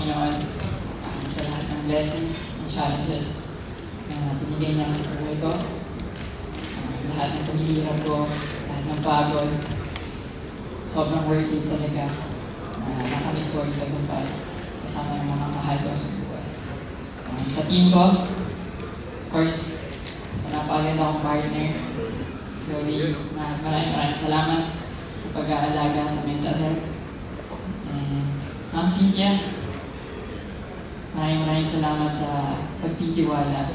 Panginoon sa lahat ng blessings and challenges na binigay niya sa buhay ko. Lahat ng paghihirap ko, lahat ng pagod, sobrang worth it talaga na nakamit ko yung tagumpay kasama yung mga mahal ko sa buhay. Sa team ko, of course, sa napakaganda kong partner, Chloe, maraming salamat sa pag-aalaga sa mental health. And Ma'am Cynthia, maraming salamat sa pagtitiwala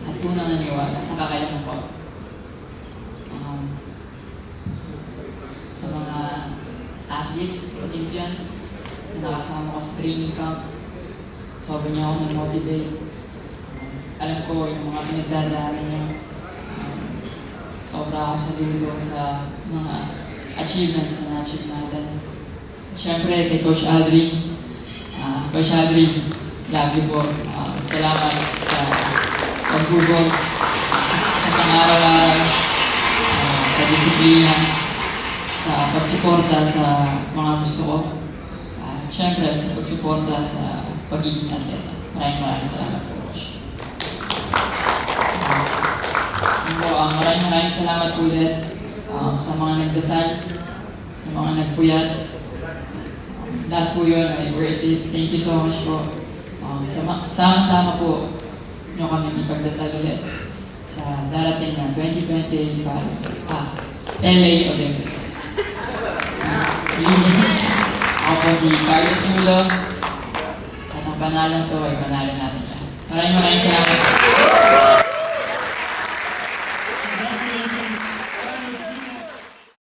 at unang naniwala sa kakayahan ko. Sa mga athletes, Olympians na nakasama ko sa training camp, sobrang niya ako na-motivate. Alam ko yung mga pinagdadaanan niyo. Sobra ako saludo sa mga achievements na na-achieve natin. At syempre, kay Coach Aldrin. Coach Aldrin, love you po. Salamat sa pagbubog, sa pangaraw-araw, sa disiplina, sa pagsuporta sa mga gusto ko. At syempre, sa pagsuporta sa pagiging atleta. Maraming salamat po, Coach. Maraming salamat ulit sa mga nagdasal, sa mga nagpuyat. Lahat po yun ay worth it. Thank you so much po. Sama-sama po nyo kami ipagdasal ulit sa darating na 2028 para sa LA Olympics. Ako po si Carlos Mulo at ang panalo to ay panalo natin lahat. Maraming salamat.